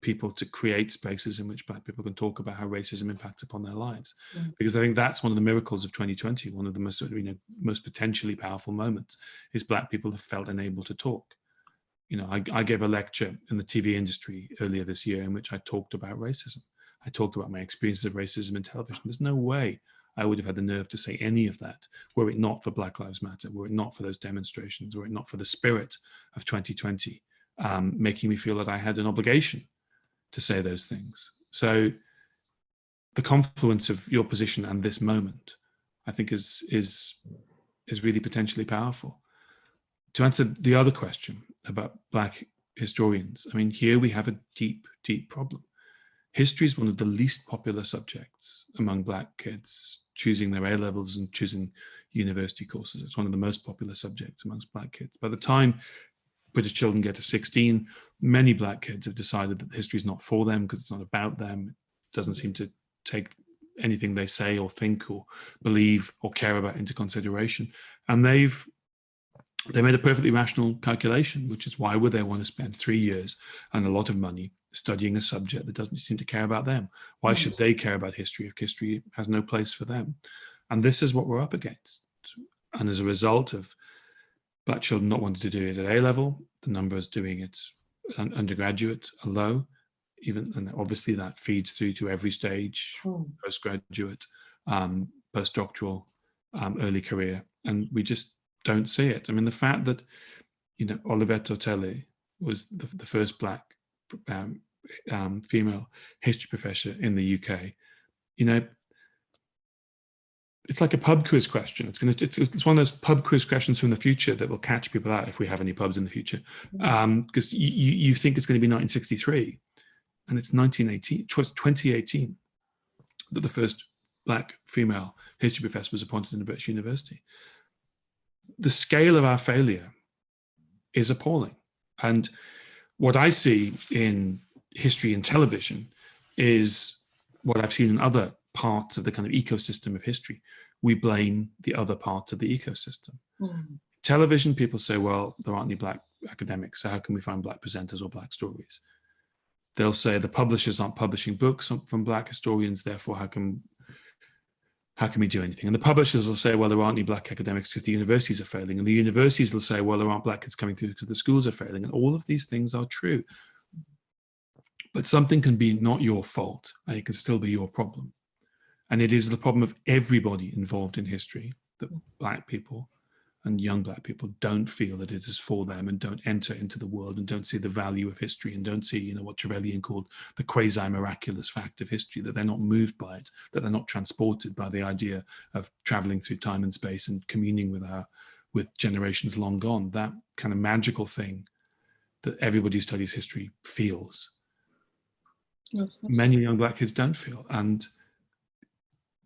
people to create spaces in which black people can talk about how racism impacts upon their lives. Because I think that's one of the miracles of 2020. One of the most, you know, most potentially powerful moments is black people have felt unable to talk. You know, I gave a lecture in the TV industry earlier this year in which I talked about racism. I talked about my experiences of racism in television. There's no way I would have had the nerve to say any of that were it not for Black Lives Matter, were it not for those demonstrations, were it not for the spirit of 2020, making me feel that I had an obligation to say those things. So the confluence of your position and this moment, I think is really potentially powerful. To answer the other question about black historians, I mean, here we have a deep, deep problem. History is one of the least popular subjects among black kids choosing their A-levels and choosing university courses. It's one of the most popular subjects amongst black kids. By the time British children get to 16, many black kids have decided that history is not for them because it's not about them. It doesn't seem to take anything they say or think or believe or care about into consideration. And they made a perfectly rational calculation, which is why would they want to spend 3 years and a lot of money studying a subject that doesn't seem to care about them? Why should they care about history if history has no place for them? And this is what we're up against. And as a result of black children not wanting to do it at A-level, the numbers doing it undergraduate are low, and obviously that feeds through to every stage, postgraduate, postdoctoral, early career, and we just don't see it. I mean, the fact that, you know, Olivetto Telle was the first black female history professor in the UK, you know, it's like a pub quiz question. It's one of those pub quiz questions from the future that will catch people out if we have any pubs in the future, because you think it's going to be 1963, and it's 2018 that the first black female history professor was appointed in a British university. The scale of our failure is appalling. And what I see in history and television is what I've seen in other parts of the kind of ecosystem of history. We blame the other parts of the ecosystem. Television, people say, well, there aren't any black academics, so how can we find black presenters or black stories? They'll say the publishers aren't publishing books from black historians, therefore how can we do anything? And the publishers will say, well, there aren't any black academics because the universities are failing. And the universities will say, well, there aren't black kids coming through because the schools are failing. And all of these things are true. But something can be not your fault, and it can still be your problem. And it is the problem of everybody involved in history that black people and young black people don't feel that it is for them, and don't enter into the world, and don't see the value of history, and don't see, you know, what Trevelyan called the quasi-miraculous fact of history, that they're not moved by it, that they're not transported by the idea of traveling through time and space and communing with generations long gone, that kind of magical thing that everybody who studies history feels. Yes, many young black kids don't feel. And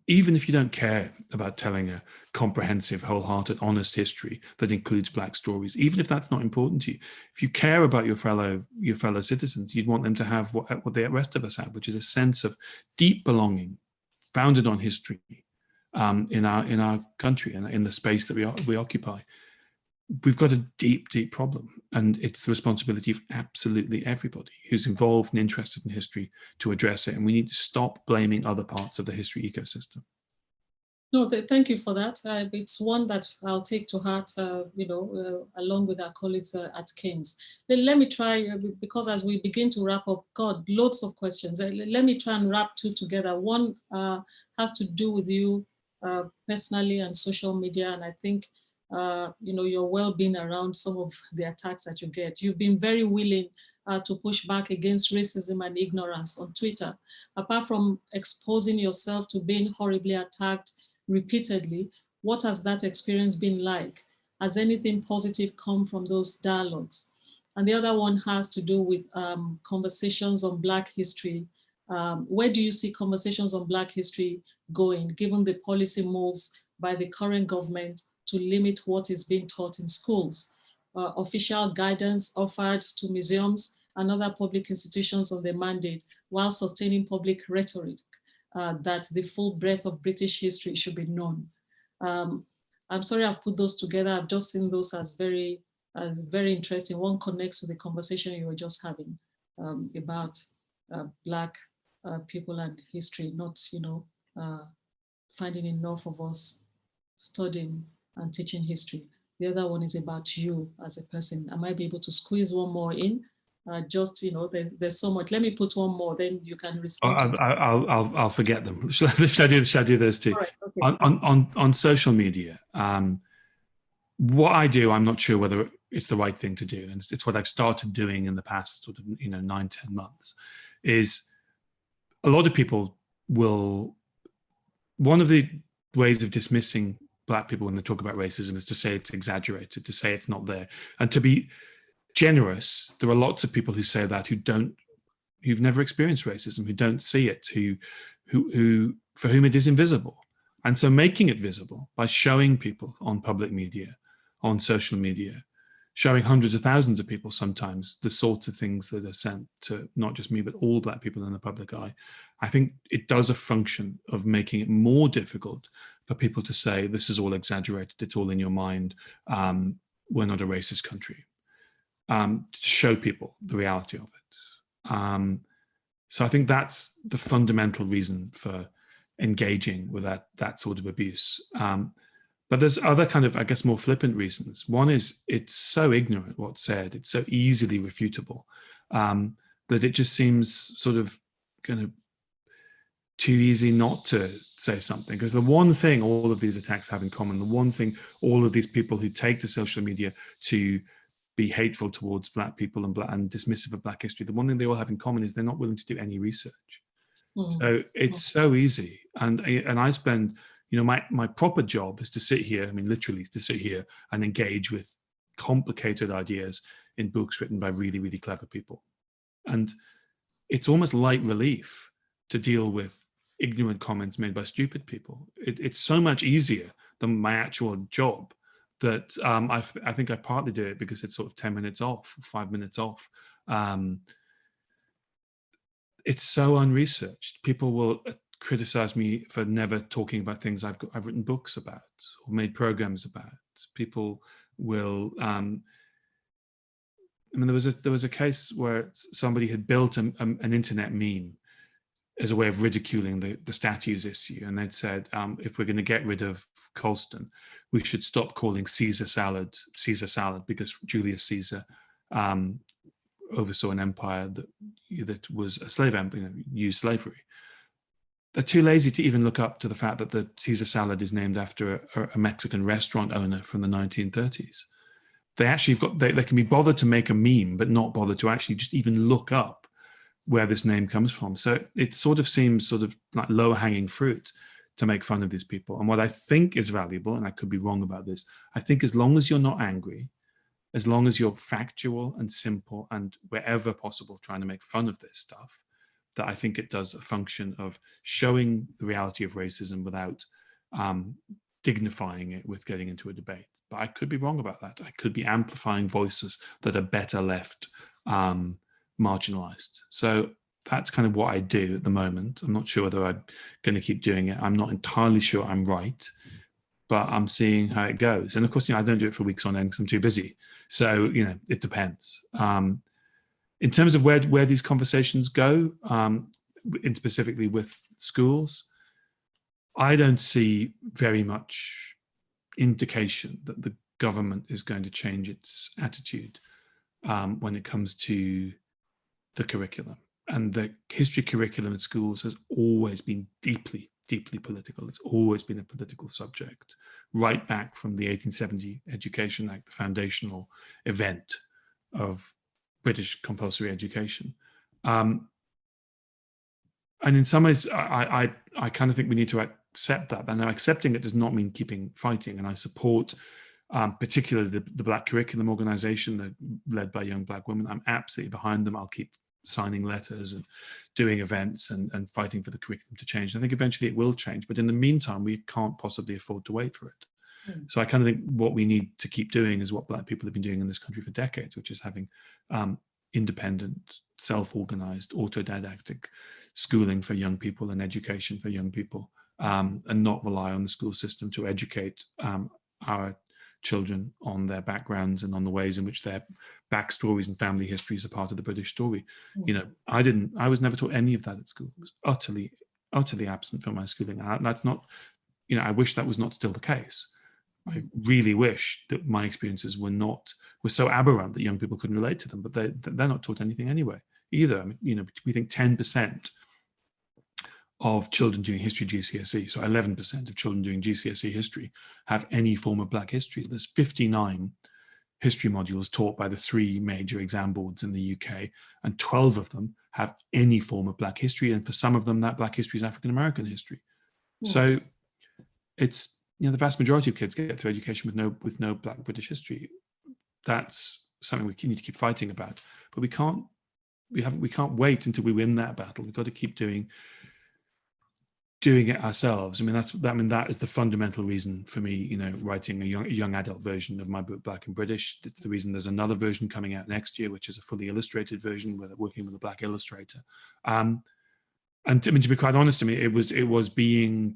even if you don't care about telling a comprehensive, wholehearted, honest history that includes black stories, even if that's not important to you, if you care about your fellow citizens, you'd want them to have what the rest of us have, which is a sense of deep belonging, founded on history, in our country and in the space that we occupy. We've got a deep, deep problem, and it's the responsibility of absolutely everybody who's involved and interested in history to address it. And we need to stop blaming other parts of the history ecosystem. No, thank you for that. It's one that I'll take to heart, along with our colleagues at King's. Let me try, because as we begin to wrap up, God, loads of questions. Let me try and wrap two together. One has to do with you personally and social media, and I think your well-being around some of the attacks that you get. You've been very willing to push back against racism and ignorance on Twitter? Apart from exposing yourself to being horribly attacked repeatedly, what has that experience been like? Has anything positive come from those dialogues? And the other one has to do with conversations on Black history. Where do you see conversations on Black history going, given the policy moves by the current government to limit what is being taught in schools? Official guidance offered to museums and other public institutions on their mandate, while sustaining public rhetoric that the full breadth of British history should be known. I'm sorry I've put those together. I've just seen those as very interesting. One connects to the conversation you were just having about Black people and history, not, finding enough of us studying and teaching history. The other one is about you as a person. I might be able to squeeze one more in. There's so much. Let me put one more, then you can respond. I'll forget them. Should I do those two? Right, okay. On social media, what I do, I'm not sure whether it's the right thing to do, and it's what I've started doing in the past sort of 9-10 months. Is a lot of people will. One of the ways of dismissing Black people when they talk about racism is to say it's exaggerated, to say it's not there. And to be generous, there are lots of people who say that who've never experienced racism, who don't see it, who for whom it is invisible. And so making it visible by showing people on public media, on social media, showing hundreds of thousands of people sometimes the sorts of things that are sent to not just me, but all Black people in the public eye, I think it does a function of making it more difficult for people to say, this is all exaggerated, it's all in your mind, we're not a racist country, to show people the reality of it. So I think that's the fundamental reason for engaging with that sort of abuse. But there's other kind of, I guess, more flippant reasons. One is it's so ignorant what's said, it's so easily refutable, that it just seems sort of kind of too easy not to say something. Because the one thing all of these attacks have in common, the one thing all of these people who take to social media to be hateful towards Black people and dismissive of Black history, the one thing they all have in common is they're not willing to do any research. So it's so easy. And I spend, my proper job is to sit here, literally to sit here and engage with complicated ideas in books written by really, really clever people. And it's almost light relief to deal with ignorant comments made by stupid people. It's so much easier than my actual job that I think I partly do it because it's sort of 10 minutes off, 5 minutes off. It's so unresearched. People will criticize me for never talking about things I've written books about or made programs about. People will, there was a case where somebody had built an internet meme as a way of ridiculing the statues issue, and they'd said, if we're going to get rid of Colston, we should stop calling Caesar salad because Julius Caesar oversaw an empire that was a slave empire, used slavery. They're too lazy to even look up to the fact that the Caesar salad is named after a Mexican restaurant owner from the 1930s. They actually they can be bothered to make a meme, but not bother to actually just even look up where this name comes from. So it sort of seems sort of like lower hanging fruit to make fun of these people. And what I think is valuable, and I could be wrong about this, I think as long as you're not angry, as long as you're factual and simple and wherever possible trying to make fun of this stuff, that I think it does a function of showing the reality of racism without dignifying it with getting into a debate. But I could be wrong about that. I could be amplifying voices that are better left marginalized. So that's kind of what I do at the moment. I'm not sure whether I'm going to keep doing it. I'm not entirely sure I'm right, but I'm seeing how it goes. And of course, I don't do it for weeks on end because I'm too busy. So, it depends. In terms of where these conversations go, specifically with schools, I don't see very much indication that the government is going to change its attitude when it comes to the curriculum. And the history curriculum in schools has always been deeply, deeply political. It's always been a political subject, right back from the 1870 Education Act, the foundational event of British compulsory education. And in some ways, I kind of think we need to accept that. And accepting it does not mean keeping fighting. And I support particularly the Black Curriculum Organization led by young Black women. I'm absolutely behind them. I'll keep signing letters and doing events and fighting for the curriculum to change. I think eventually it will change. But in the meantime, we can't possibly afford to wait for it. So I kind of think what we need to keep doing is what Black people have been doing in this country for decades, which is having independent, self-organized, autodidactic schooling for young people and education for young people, and not rely on the school system to educate our children on their backgrounds and on the ways in which their backstories and family histories are part of the British story. You know, I was never taught any of that at school. It was utterly absent from my schooling. That's not, you know, I wish that was not still the case. I really wish that my experiences were so aberrant that young people couldn't relate to them, but they're not taught anything anyway either. I mean, you know, we think 10% of children doing history GCSE, so 11% of children doing GCSE history have any form of Black history. There's 59 history modules taught by the 3 major exam boards in the UK, and 12 of them have any form of Black history, and for some of them that Black history is African American history. So it's, you know, the vast majority of kids get through education with no Black British history. That's something we need to keep fighting about. But we can't wait until we win that battle. We've got to keep doing it ourselves. I mean, that is the fundamental reason for me, you know, writing a young adult version of my book, Black and British. It's the reason there's another version coming out next year, which is a fully illustrated version, where working with a Black illustrator. And I mean, to be quite honest, I mean, it was being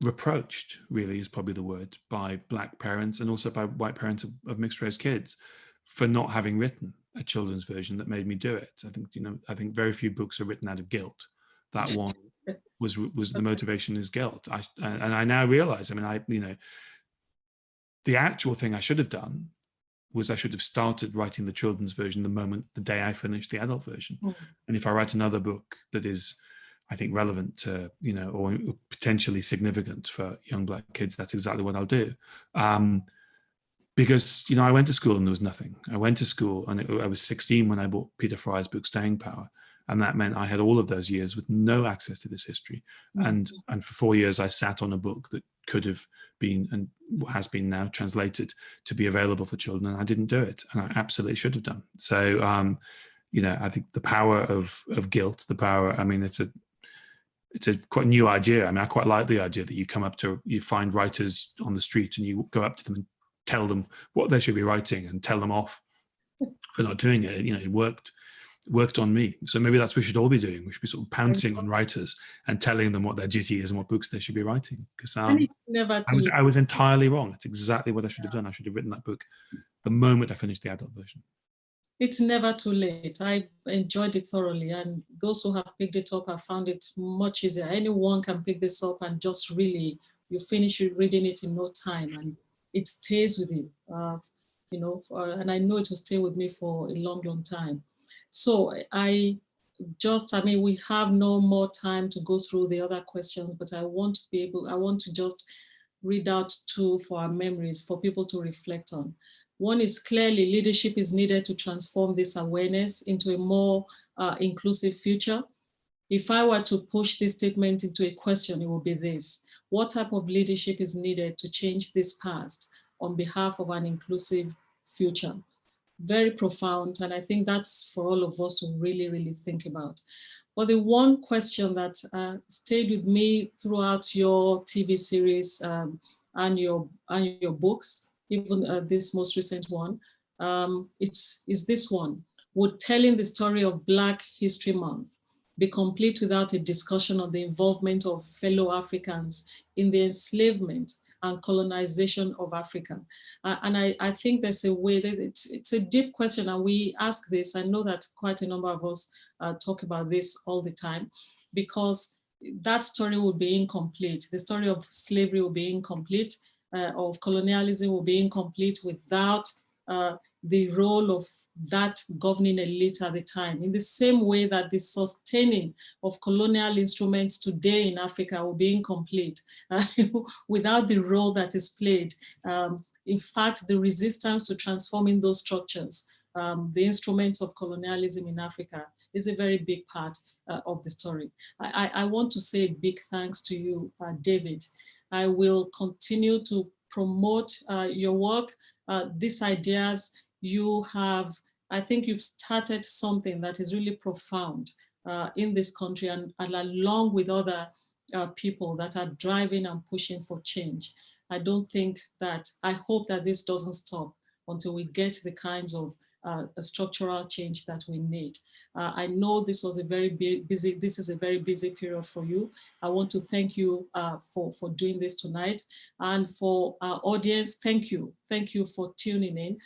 reproached, really is probably the word, by Black parents and also by white parents of mixed race kids for not having written a children's version that made me do it. I think, you know, very few books are written out of guilt. That one was the motivation is guilt. And I now realize, I mean, you know, the actual thing I should have done was I should have started writing the children's version the day I finished the adult version. And if I write another book that is, I think, relevant to, you know, or potentially significant for young Black kids, that's exactly what I'll do. Because, you know, I went to school and there was nothing. I went to school and I was 16 when I bought Peter Fry's book, Staying Power. And that meant I had all of those years with no access to this history. And for 4 years, I sat on a book that could have been and has been now translated to be available for children. And I didn't do it. And I absolutely should have done. So, you know, I think the power of guilt, I mean, it's a quite new idea. I mean, I quite like the idea that you find writers on the street and you go up to them and tell them what they should be writing and tell them off for not doing it. You know, it worked on me. So maybe that's what we should all be doing. We should be sort of pouncing on writers and telling them what their duty is and what books they should be writing. Because I was entirely wrong. It's exactly what I should have done. I should have written that book the moment I finished the adult version. It's never too late. I enjoyed it thoroughly, and those who have picked it up have found it much easier. Anyone can pick this up and just really, you finish reading it in no time, and it stays with you, you know, and I know it will stay with me for a long, long time. So I mean, we have no more time to go through the other questions, but I want to just read out 2 for our memories, for people to reflect on. One is, clearly leadership is needed to transform this awareness into a more inclusive future. If I were to push this statement into a question, it would be this: what type of leadership is needed to change this past on behalf of an inclusive future? Very profound. And I think that's for all of us to really, really think about. But the one question that stayed with me throughout your TV series and your books, even this most recent one, is this one: would telling the story of Black History Month be complete without a discussion on the involvement of fellow Africans in the enslavement and colonization of Africa? And I think there's a way that it's a deep question, and we ask this. I know that quite a number of us talk about this all the time, because that story will be incomplete. The story of slavery will be incomplete, of colonialism will be incomplete without the role of that governing elite at the time, in the same way that the sustaining of colonial instruments today in Africa will be incomplete without the role that is played. In fact, the resistance to transforming those structures, the instruments of colonialism in Africa, is a very big part of the story. I want to say big thanks to you, David. I will continue to promote your work. These ideas you have, I think you've started something that is really profound in this country, and along with other people that are driving and pushing for change. I hope that this doesn't stop until we get the kinds of structural change that we need. I know this was a very busy, this is a very busy period for you. I want to thank you for doing this tonight. And for our audience, thank you. Thank you for tuning in.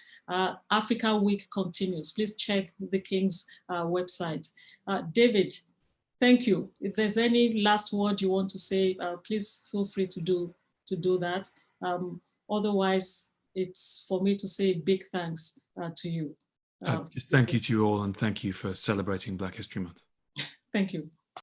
Africa Week continues. Please check the King's website. David, thank you. If there's any last word you want to say, please feel free to do that. Otherwise, it's for me to say big thanks to you. Just thank you to you all, and thank you for celebrating Black History Month. Thank you.